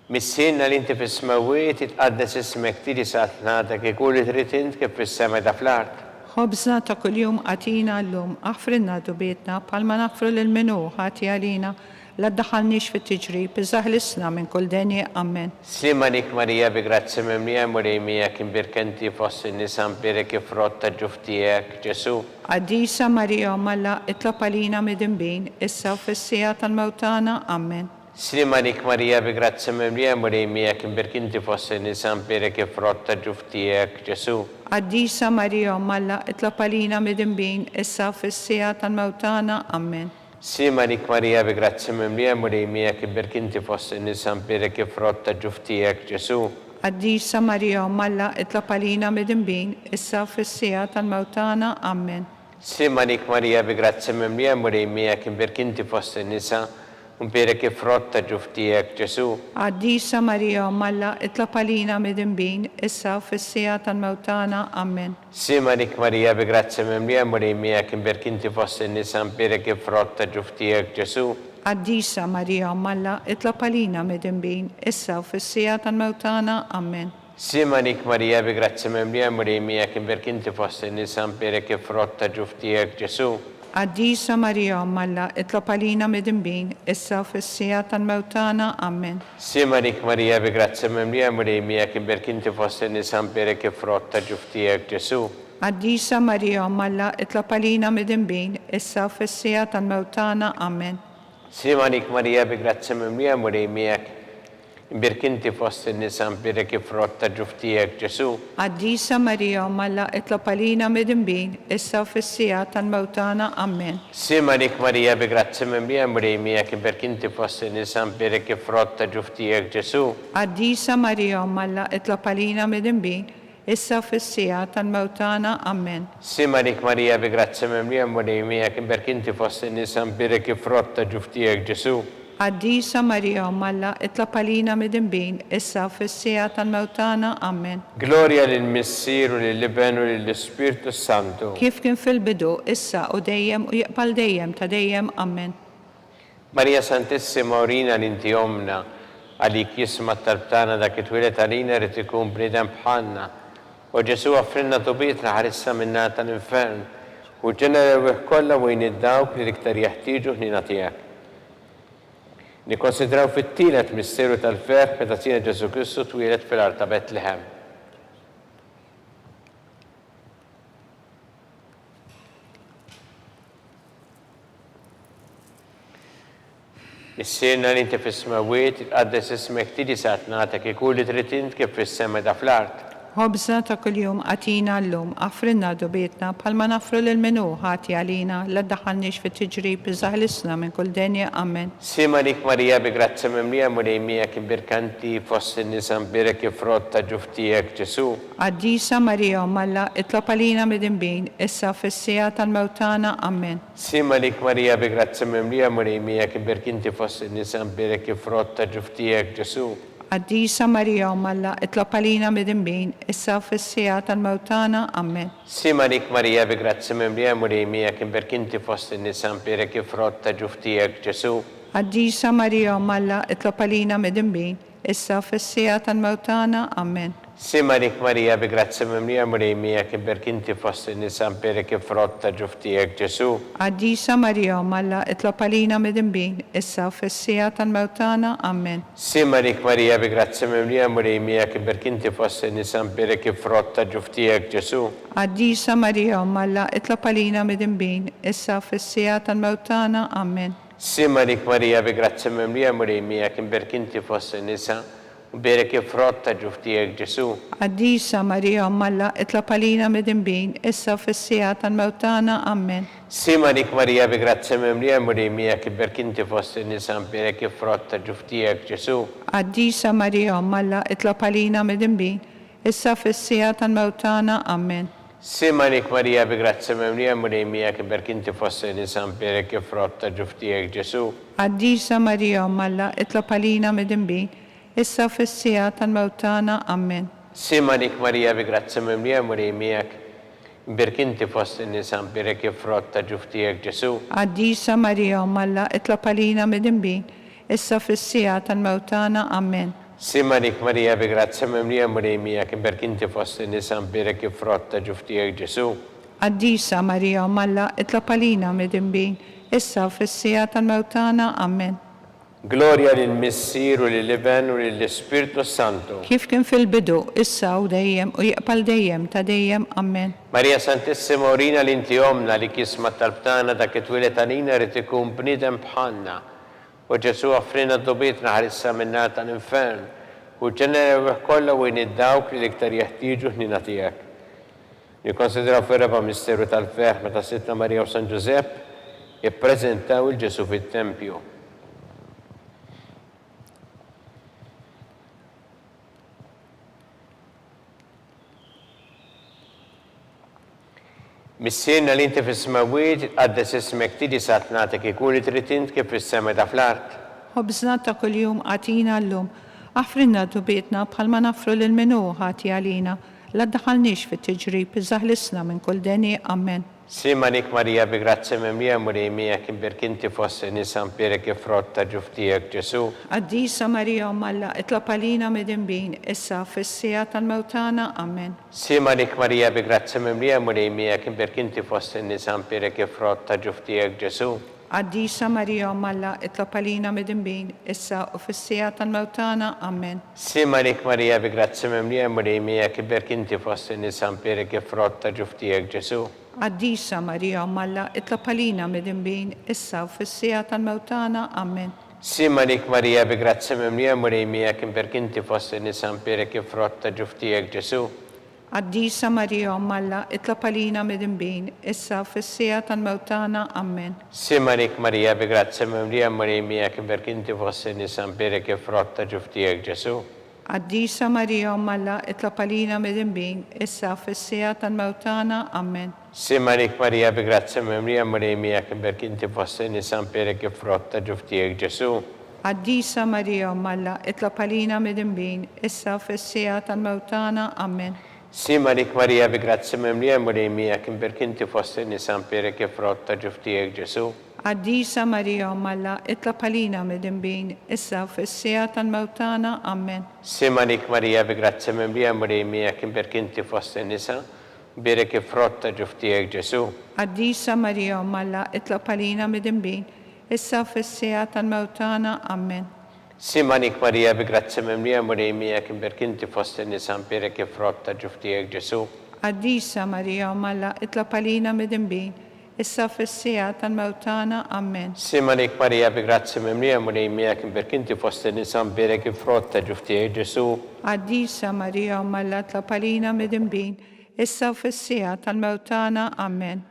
Missinna li inti fis-smawiet itqaddes ismek tiri satnatek ikun li trid int kif fis-sema da fl-art. Ħobżna ta' kuljum għatina llum, aħfrinna dubietna palma naħfru lil minu ħati għalina la ddaħħalniex fit-tiġrib, iżaħlisna minn kull denje. Amen. Slima lik Marija bi grazzi memlija Murejmija kim birkenti fost in-nisa mpirek frott ta' ġuftijek Ġesu. Għaddisa Marija Malla itlob għalina midinbin, issa fis-sija tal-mewtana. Amen. Slima lik Marija bi grazzi memlija Murejmija kim birkenti fost in-nisa mpirek frott ta' ġuftijek Ġesu. Għaddisa Marija Malla itlob għalina midinbin, issa fis-sija tal-mewtana. Amen. Slima lik Marija bi grazzi memlija Murejmija kim birkinti fost in-nisa mpirek frott ta' ġuftijek Ġesu. Għaddisa Marija Malla itlob għalina midinbin, issa fis-sija tal-mewtana. Amen. Slima lik Marija bi grazzi memlija Murejmija kim birkinti fost in-nisa mpirek frott ta' ġuftijek Ġesu. Għaddisa Marija Malla itlob għalina midinbin, issa fis-sija tal-mewtana. Amen. Slima lik Marija bi grazzi memlija Murejmija kim birkinti fost in-nisa mpirek frott ta' ġuftijek Ġesu. Għaddisa Marija Malla itlob għalina midinbin, issa fis-sija tal-mewtana. Amen. Slima lik Marija bi grazzi memlija Murejmija kim birkinti fost in-nisa mpirek frott ta' ġuftijek Ġesu. Għaddisa Marija Malla itlob għalina midinbin, issa fis-sija tal-mewtana. Amen. Slima lik Marija bi grazzi memlija Murejmija kim birkinti fost in-nisa mpirek frott ta' ġuftijek Ġesu. Għaddisa Marija Malla itlob għalina midinbin, issa fis-sija tal-mewtana. Amen. Slima lik Marija bi grazzi memlija Murejmija birkinti fost in-nisa mpirek frott ta' ġuftijek Ġesu. Għaddisa Marija Malla itlob għalina midinbin, issa fis-sija tal-mewtana. Amen. Slima lik Marija bi grazzi memlija Murejmija birkinti fost in-nisa mpirek frott ta' ġuftijek Ġesu. Għaddisa Marija Malla itlob għalina midinbin, issa fis-sija tal-mewtana. Amen. Slima lik Marija bi grazzi memlija Murejmija birkinti fost in-nisa mpirek frott ta' ġuftijek Ġesu. Għaddisa Marija Malla itlob għalina midinbin, issa fis-sija tal-mewtana. Amen. Gloria lill-Missier u lill-Iben u lill-Ispirtu Santu. Kif kien fil-bidu, issa u dejjem u jiqbal dejjem ta' dejjem. Amen. Marija Santissima Orina l-inti omna għalik jisma tal-btana dak it-twilet għalina rrit ikun bridem bħalna. U Ġesu għaffrinna dobitna ħarissa minna tal-infern. U ġeneru kollha u dawk li l-iktar jeħtieġu ħnina tiegħek. Nikkonsidraw fit-tielet misteru tal-ferħ meta tina Ġesu Kristu twilet fil-art ta' Betlehem. Missierna li inti fis-smawiet itqaddes ismek tiri satnatek ikun li trid int kif fis-sema da fl-art. Ħobżna ta' kuljum għatina llum, aħfrinna dubietna palma naħfru lil minu ħati għalina la ddaħħalniex fit-tiġrib, iżaħlisna minn kull denje. Amen. Slima lik Marija bi grazzi memlija Murejmija kim birkanti fost in-nisa mpirek frott ta' ġuftijek Ġesu. Għaddisa Marija Malla itlob għalina midinbin, issa fis-sija tal-mewtana. Amen. Slima lik Marija bi grazzi memlija Murejmija kim birkinti fost in-nisa mpirek frott ta' ġuftijek Ġesu. Qaddisa Marija Umm Alla, itlob għalina mid-imbin, issa fis-sija tal-mewtana. Amen. Simanik Marija bi grazzi mimlija murejmija kim berkinti fost in-nisa mpirek ifrott ta' ġuftijek Ġesu. Qaddisa Marija Umm Alla, itlob għalina mid-imbin, issa fis-sija tal-mewtana. Amen. Simanik Marija bi grazzi mimlija murejmija kim berkinti fost in-nisa mpirek ifrott ta' ġuftijek Ġesu. Qaddisa Marija Umm Alla, itlob għalina mid-imbin, issa fis-sija tal-mewtana. Amen. Simanik Marija bi grazzi mimlija murejmija kim berkinti fost in-nisa mpirek ifrott ta' ġuftijek Ġesu. Qaddisa Marija Umm Alla, itlob għalina mid-imbin, issa fis-sija tal-mewtana. Amen. Simanik Marija bi grazzi mimlija murejmija kim berkinti fost in-nisa mpirek ifrott ta' ġuftijek Ġesu. Qaddisa Marija Umm Alla, itlob għalina mid-imbin, issa fis-sija tal-mewtana. Amen. Simanik Marija bi grazzi mimlija murejmija kim berkinti fost in-nisa mpirek ifrott ta' ġuftijek Ġesu. Qaddisa Marija Umm Alla, itlob għalina mid-imbin, issa fis-sija tal-mewtana. Amen. Simanik Marija bi grazzi mimlija murejmija kim berkinti fost in-nisa mpirek ifrott ta' ġuftijek Ġesu. Qaddisa Marija Umm Alla, itlob għalina mid-imbin, issa fis-sija tal-mewtana. Amen. Simanik Marija bi grazzi mimlija murejmija kim berkinti fost in-nisa mpirek ifrott ta' ġuftijek Ġesu. Qaddisa Marija Umm Alla, itlob għalina mid-imbin, issa fis-sija tal-mewtana. Amen. Simanik Marija bi grazzi mimlija murejmija kim berkinti fost in-nisa mpirek ifrott ta' ġuftijek Ġesu. Qaddisa Marija Umm Alla, itlob għalina mid-imbin, issa fis-sija tal-mewtana. Amen. Gloria lill-Missier u lill-Iben u lill-Ispirtu Santu. Kif kien fil-bidu, issa u dejjem u jaqbal dejjem ta' dejjem. Amen. Marija Santissima urina l-inti omna li kisma talbtana dak it-twilet għalina rrid ikun bniedem bħalna. U Ġesu offrina d-dubietna ħarissa minna tal-infern. U ġenera kollha u dawk li l-iktar jeħtieġu ħnina tiegħek. Nikkonsidraw fir-raba' misteru tal-ferħ meta Sittna Marija u San Ġusepp jippreżentaw il-Ġesu fit-tempju. Missierna li inti fis-smawiet għaddes ismek tidi satnatek ikun li trid int kif fis-sema ta' fl-art. Ħobżna ta' kuljum għatina llum, aħfrinna dubietna bħalma nafru lil minu ħati għalina, la ddaħalniex fit-tiġrib, iżaħlisna minn kull deni. Amen. Simanik Marija bi grazzi mimlija murejmija kim berkinti fost in-nisa mpirek ifrott ta' ġuftijek Ġesu. Qaddisa Marija Umm Alla, itlob għalina mid-imbin, issa fis-sija tal-mewtana. Amen. Simanik Marija bi grazzi mimlija murejmija kim berkinti fost in-nisa mpirek ifrott ta' ġuftijek Ġesu. Qaddisa Marija Umm Alla, itlob għalina mid-imbin, issa u fis-sija tal-mewtana. Amen. Simanik Marija bi grazzi mimlija murejmija kim berkinti fost in-nisa mpirek ifrott ta' ġuftijek Ġesu. Qaddisa Marija Umm Alla, itlob għalina mid-imbin, issa u fis-sija tal-mewtana. Amen. Simanik Marija bi grazzi mimlija murejmija kim berkinti fost in-nisa mpirek ifrott ta' ġuftijek Ġesu. Qaddisa Marija Umm Alla, itlob għalina mid-imbin, issa fis-sija tal-mewtana. Amen. Simanik Marija bi grazzi mimlija murejmija kim berkinti fost in-nisa mpirek ifrott ta' ġuftijek Ġesu. Qaddisa Marija Umm Alla, itlob għalina mid-imbin, issa fis-sija tal-mewtana. Amen. Simanik Marija bi grazzi mimlija murejmija kim berkinti fost in-nisa mpirek ifrott ta' ġuftijek Ġesu. Qaddisa Marija Umm Alla, itlob għalina mid-imbin, issa fis-sija tal-mewtana. Amen. Simanik Marija bi grazzi mimlija murejmija kim berkinti fost in-nisa mpirek ifrott ta' ġuftijek Ġesu. Qaddisa Marija Umm Alla, itlob għalina mid-imbin, issa fis-sija tal-mewtana. Amen. Simanik Marija bi grazzi mimlija murejmija kim berkinti fost in-nisa mpirek ifrott ta' ġuftijek Ġesu. Qaddisa Marija Umm Alla, itlob għalina mid-imbin, issa fis-sija tal-mewtana. Amen. Simanik Marija bi grazzi mimlija murejmija kim berkinti fost in-nisa mpirek ifrott ta' ġuftijek Ġesu. Qaddisa Marija Umm Alla, itlob għalina mid-imbin, issa fis-sija tal-mewtana. Amen. Simanik Marija bi grazzi mimlija murejmija kim berkinti fost in-nisa mpirek ifrott ta' ġuftijek Ġesu. Qaddisa Marija Umm Alla, itlob għalina mid-imbin, issa fis-sija tal-mewtana. Amen.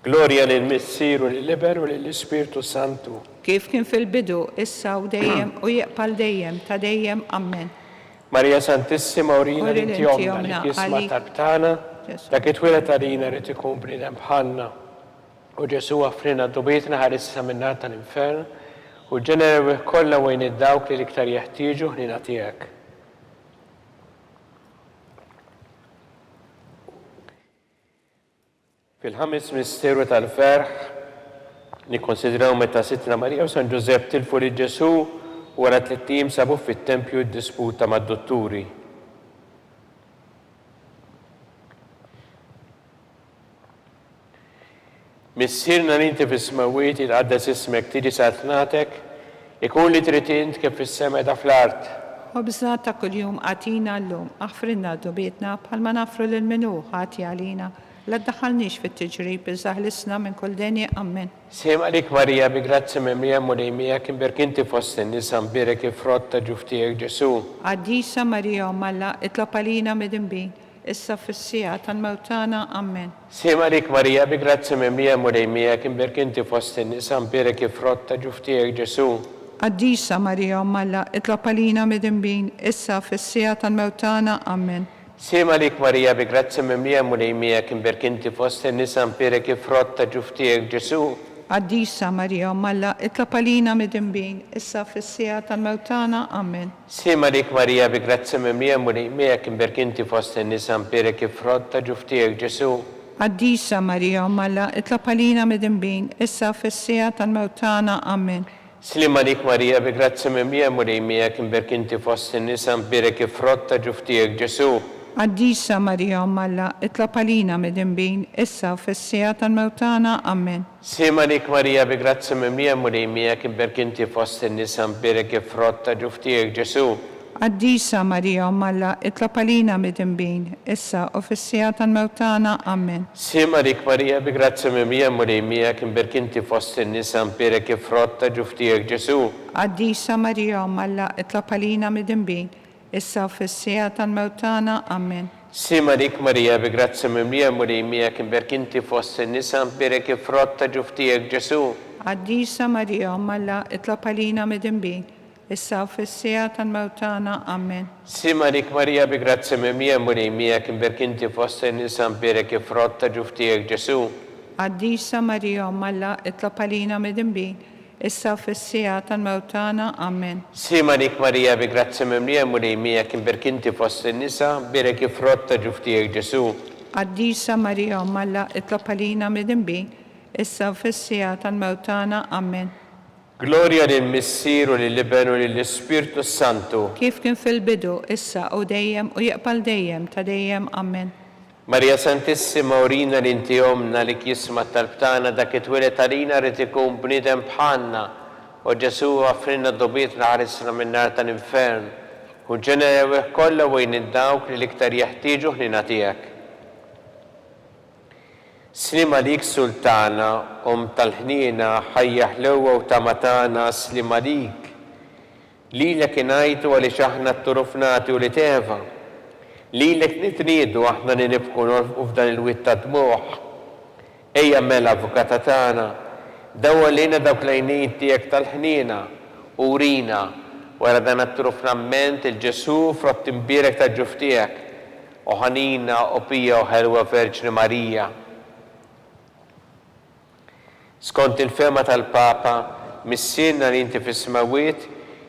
Gloria lill-Missier u lill-Iben u lill-Ispirtu Santu. Kif kien fil-bidu, issa u dejjem u jaqbal dejjem ta' dejjem. Amen. Marija Santissima urina Uri l-inti l-inti omna li omna kisma għalik. talbtana Ġesu. dak it-twilet għalina rrid ikun bniedem bħalna. U Ġesu offrina d-dubietna ħarissa minna tal-infern u ġenerawih kollha wejn id-dawk li l-iktar jeħtieġu ħnina tiegħek. Fil-ħames misteru tal-ferħ nikkonsidraw meta Sittna Marija u San Ġusepp tilfu lil Ġesu wara 3 ijiem sabu fit-tempju ddisputa mad-dotturi. Missirna li inti fis-smawiet jitqaddes ismek tiġi satnatek ikun li trid int kif fis-sema da fl-art. خبزنا ta' kuljum għatina llum, aħfrinna dubietna bħalma nafru lil minu ħati għalina. La ddaħħalniex fit-tiġrib iżaħlisna minn kull denja ammen. Sejm għalik Marija bi grazzi mimlija mulejmija kien berkinti fost in-nisa mbirek il-frott ta' ġuftijek Ġesu. Għaddisa Marija Malla itlob għalina midinbin, issa fis-sija tal-mewtana ammen. Sejm għalik Marija bi grazzi mimlija mulejmija kien berkinti fost in-nisa mbirek il-frott ta' ġuftijek Ġesu. Għaddisa Marija Malla itlob għalina midinbin, issa fis-sija tal-mewtana ammen. Sejm għalik Marija bi grazzi mimlija mulejmija kien berkinti fost in-nisa mbirek il-frott ta' ġuftijek Ġesu. Għaddisa Marija Malla itlob għalina midinbin, issa fis-sija tal-mewtana ammen. Sejm għalik Marija bi grazzi mimlija mulejmija kien berkinti fost in-nisa mbirek il-frott ta' ġuftijek Ġesu. Għaddisa Marija Malla itlob għalina midinbin, issa fis-sija tal-mewtana ammen. Slim għalik Marija bi grazzi mimlija mulejmija kien berkinti fost in-nisa mbirek il-frott ta' ġuftijek Ġesu. Għaddisa Marija Malla itlob għalina midinbin, issa fis-sija tal-mewtana ammen. Sejm għalik Marija bi grazzi mimlija mulejmija kien berkinti fost in-nisa mbirek il-frott ta' ġuftijek Ġesu. Għaddisa Marija Malla itlob għalina midinbin, issa fis-sija tal-mewtana ammen. Sejm għalik Marija bi grazzi mimlija mulejmija kien berkinti fost in-nisa mbirek il-frott ta' ġuftijek Ġesu. Għaddisa Marija Malla itlob għalina midinbin, issa fis-sija tal-mewtana ammen. Sejm għalik Marija bi grazzi mimlija mulejmija kien berkinti fost in-nisa mbirek il-frott ta' ġuftijek Ġesu. Għaddisa Marija Malla itlob għalina midinbin, issa fis-sija tal-mewtana ammen. Sejm għalik Marija bi grazzi mimlija mulejmija kien berkinti fost in-nisa mbirek il-frott ta' ġuftijek Ġesu. Għaddisa Marija Malla itlob għalina midinbin, issa fis-sija tal-mewtana ammen. Sejm għalik Marija bi grazzi mimlija mulejmija kien berkinti fost in-nisa mbirek il-frott ta' ġuftijek Ġesu. Għaddisa Marija Malla itlob għalina midinbin, issa fis-sija tal-mewtana ammen. Gloria lill-Missier u lill-Iben u lill-Ispirtu Santu. Kif kien fil-bidu, issa u dejjem u jaqbal dejjem ta' dejjem ammen. Marija Santissima urina li inti omna li kisma tal-btana dak it-twilet għalina rrid ikun bniedem bħalna u Ġesu għafrinna d-dobiet naħarisna minn nar tal-infern u ġenerawih kollha wejn id-dawk li l-iktar jeħtieġu ħnina tiegħek. Slim għalik Sultana, tal-ħnina, ħajja ħlewwa u tamatana, slim għalik. Lilek ingħajtu għaliex aħna t-turufnati u li teva. Lilek nitniedu aħna li nibqu norfqu f'dan il-witt ta' dmuħ. Ejja mela avukata tagħna, dawwa lejna dawk l-għajnejn tiegħek tal-ħnina u urina wara dan it-turufnament il-Ġesu frott imbierek ta' ġuftijek u ħanina u pija u ħelwa Verġni Marija. Skont il-fema tal-Papa, missierna li inti fis-smawiet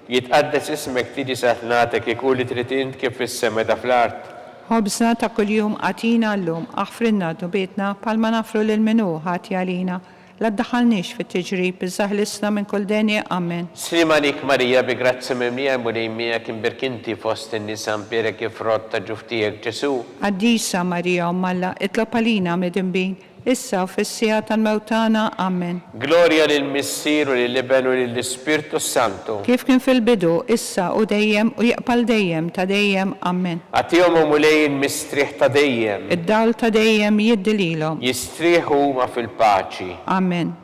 jitqaddes ismek tiġi satnatek ikun li trid int kif fis-sema da fl-art. Ħobżna ta' kuljum għatina llum, aħfrinna dubietna bħalma nafru lil minu ħati għalina. La ddaħħalniex fit-tiġrib iżaħlisna minn kull denja ammen. Slim għalik Marija bi grazzi mimlija mulejmija kien berkinti fost in-nisa mbirek il-frott ta' ġuftijek Ġesu. Għaddisa Marija Malla itlob għalina midinbin, issa fis-sija tal-mewtana ammen. Gloria lill-Missier u lill-Iben u lill-Ispirtu Santu. Kif kien fil-bidu, issa u dejjem u jaqbal dejjem ta' dejjem ammen. Għatihom mulejn mistrieħ ta' dejjem. Id-dawl ta' dejjem jiddililhom. Jistrieħu huma fil-paċi. Amen.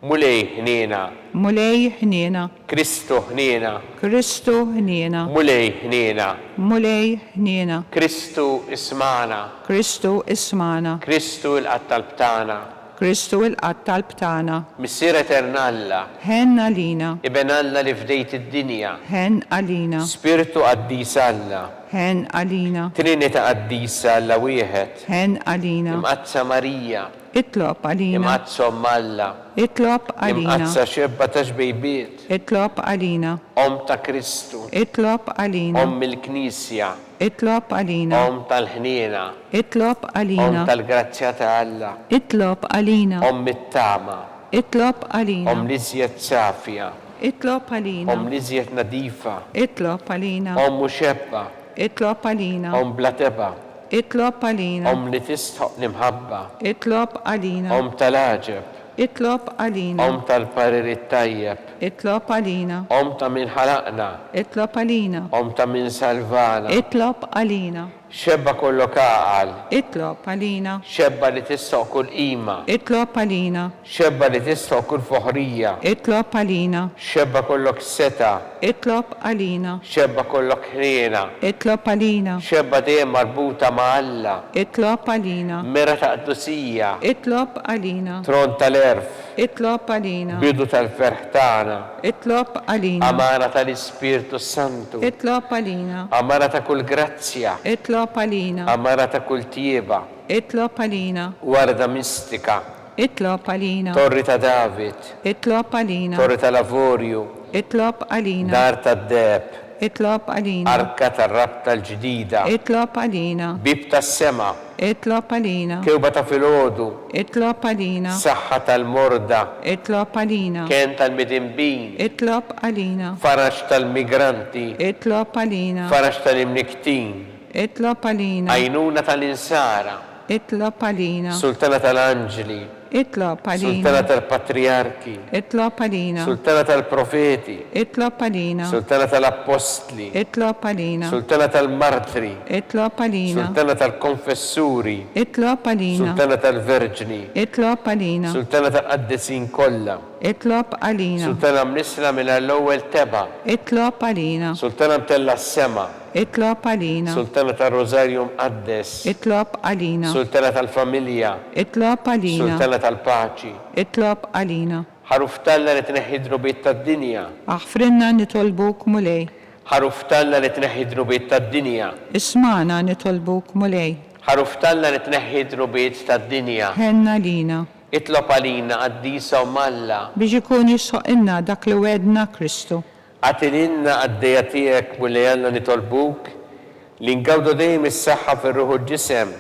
Mulej ħniena. Mulej ħniena. Kristu ħniena. Kristu ħniena. Mulej ħniena. Mulej ħniena. Kristu ismana. Kristu ismana. Kristu il-qattal-btana. Kristu il-qattal-btana. Missier eternalla. Ħen għalina. Iben Alla li fdejt id-dinja. Ħen għalina. Spiritu qaddis Alla. Ħen għalina. Trinita qaddisa Alla wieħed. Ħen għalina. Imqazza Marija. Itlob għalina. Imqazza Alla. اطلب علينا imqazza xebba ta' xbejbiet, اطلب علينا ta' Kristu, اطلب علينا mill-Knisja, اطلب علينا tal-ħniena, اطلب علينا tal-grazzja ta' Alla, اطلب علينا mit-tama, اطلب علينا li żjed safja, اطلب علينا li żjed nadifa, اطلب علينا muxebba, اطلب علينا bla teba, اطلب علينا li tistħoq l-imħabba, اطلب علينا tal-aġeb, اطلب علينا tal-pariri tajjeb, اطلب علينا ta' min ħalaqna, اطلب علينا ta' min salvana, اطلب علينا xebba kollok aqal, اطلب علينا xebba li tistħoq kull qima, اطلب علينا xebba li tistħoq kull foħrija, اطلب علينا xebba kollok seta, اطلب علينا xebba kollok ħriena, اطلب علينا xebba dejjem marbuta ma' Alla, اطلب علينا mera ta' qdusija, اطلب علينا tron tal-erf, اطلب علينا bidu tal-ferħ tagħna, اطلب علينا amara tal-Ispirtu Santu, اطلب علينا amara ta' kull grazzja, اطلب علينا amara ta' kull tieba, اطلب علينا warda mistika, اطلب علينا torri ta' David, اطلب علينا torri ta' Lavorju, اطلب علينا dar ta' Deb, اطلب علينا arka tar-rab tal-ġdida, اطلب علينا bib tas-sema, اطلب علينا kewba ta' filgħodu, اطلب علينا saħħa tal-morda, اطلب علينا kien tal-midinbin, اطلب علينا farax tal-migranti, اطلب علينا farax tal-imniktin, اطلب علينا għajnuna tal-insara, اطلب علينا sultana tal-anġli, اطلب sultana علينا tal-patriarki, اطلب علينا sultana tal-profeti, اطلب علينا sultana tal-apostli, اطلب علينا sultana tal-martri, اطلب علينا sultana tal-konfessuri, اطلب علينا sultana tal-verġni, اطلب علينا sultana tal-qaddisin kollha, اطلب علينا sultana mnisla minn l-ewwel teba, اطلب علينا sultana mtella s-sema, اطلب علينا sultana tal-Rosarju mqaddes, اطلب علينا sultana tal-familja, اطلب علينا sultana tal-paċi, اطلب علينا ħaruf talla li tneħħi drubiet tad-dinja, اغفرنا نطلبوك مولاي ħaruf talla li tneħħi drubiet tad-dinja, اسمعنا نطلبوك مولاي ħaruf talla li tneħħi drubiet tad-dinja, هنا لينا itlob għalina qaddisa u malla, biex ikun jisħoqilna dak li wedna Kristu. għatilinna għaddeja tiegħek u li għandna nitolbuk li ngawdu dejjem is-saħħa fir-ruħu ġisem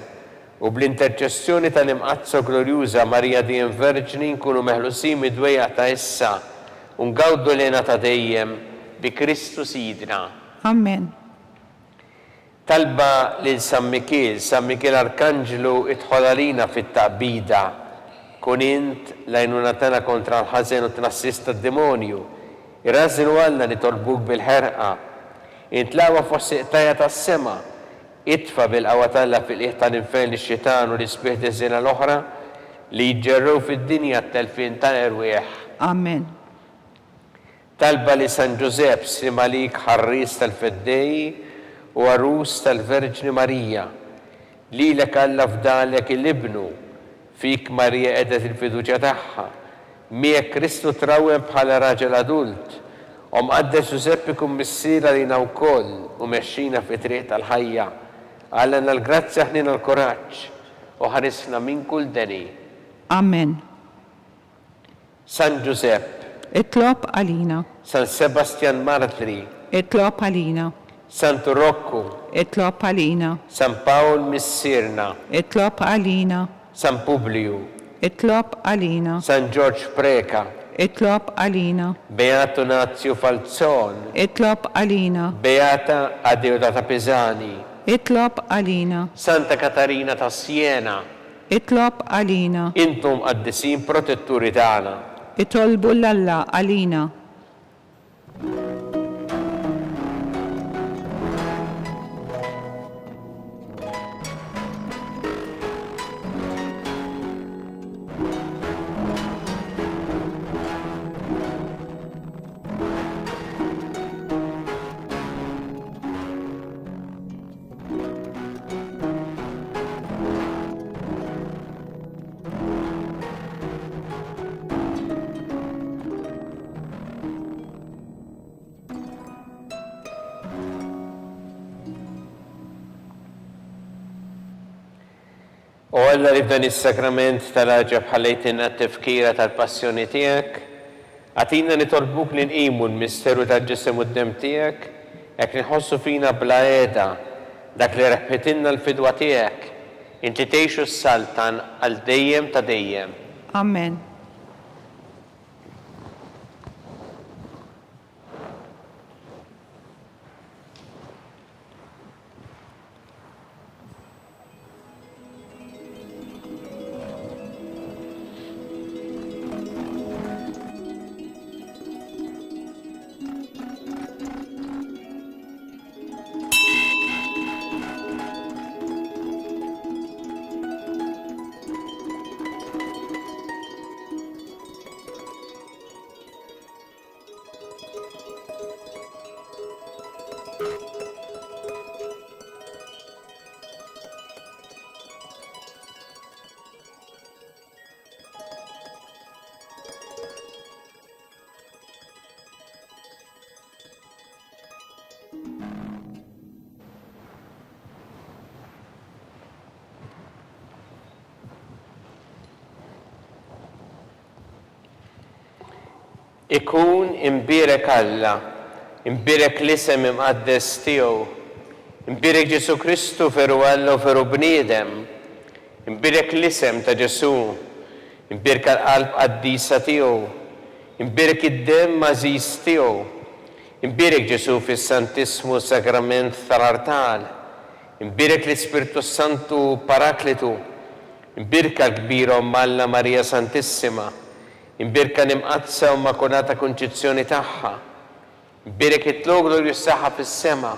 u bl-interċessjoni tal-imqazzo glorjuża Marija dejjem Verġni nkunu meħlusin mid-dwejja ta' issa u ngawdu lena ta' dejjem bi Kristu Sidna. Amen. Talba lil San Mikil Arkanġlu idħol għalina fit-taqbida, kun int lajnuna tana kontra l-ħażen u tnassista d-demonju, irrażinu għalna nitolbuk bil-ħerqa, intlawa fost iqtajja tas-sema, itfa bil-qawa talla fil-qiegħ tal-infern ix-xitan u l-isbieħ tiż-żina l-oħra li jġerrew fid-dinja t-telfin tal-erwieħ. Amen. Talba li San Ġusepp Simalik ħarris tal-Feddej u għarus tal-Verġni Marija, li l-ek Alla fdalek il-ibnu, fik Marija edet il-fiduċja tagħha, miegħek Kristu trawem bħala raġel adult, u mqaddes Ġusepp ikun missiera lina wkoll u mexxina fi triq tal-ħajja, għallna l-grazzja ħnina l-kuraġġ u ħarisna minn kull deni. Amen. San Ġusepp, اطلب علينا San Sebastian Martri, اطلب علينا Santu Rocco, اطلب علينا San Paul Missirna, اطلب علينا San Publiu, اطلب علينا San George Preka, اطلب علينا Beato Nazio Falzon, اطلب علينا Beata Adeodata Pesani, اطلب علينا Santa Catarina ta' Siena, اطلب علينا intum qaddisin protetturi tagħna. اطلبوا لله علينا. U għalla li f'dan is-sakrament tal-ħaġa bħallejtinna t-tifkira tal-passjoni tiegħek, għatina nitolbuk li nqimu l-misteru tal-ġisem u d-dem tiegħek, jekk nħossu fina bla qiegħda dak li reħħitilna l-fidwa tiegħek, inti tgħixu s-saltan għal dejjem ta' dejjem. Amen. Ikun imbirek Alla, imbirek l-isem imqaddes tiegħu, imbirek Ġesu Kristu veru Alla u veru bniedem, imbirek l-isem ta' Ġesu, imbirek l-qalb qaddisa tiegħu, imbirek id-dem mażiż tiegħu, imbirek Ġesu fis-Santismu Sakrament tal-Artal, imbirek l-Ispirtu Santu Paraklitu, imbirek l-kbira Alla Marija Santissima, imbirka nimqazza u makunata konċizzjoni tagħha, imbirek it-loglu li jissaħħa fis-sema,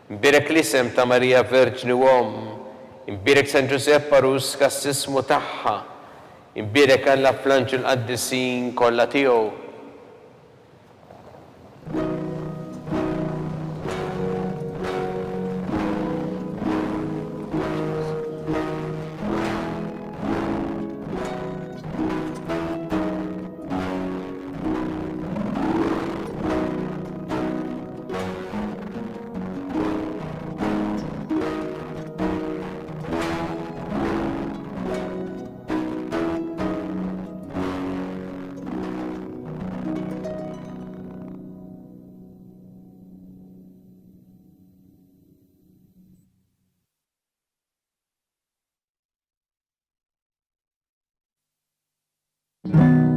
imbirek l-isem ta' Marija Verġni Uom, imbirek San Giuseppe Arus kas-sismu tagħha, imbirek Alla fl-anġel qaddisin kollha tiegħu. thank you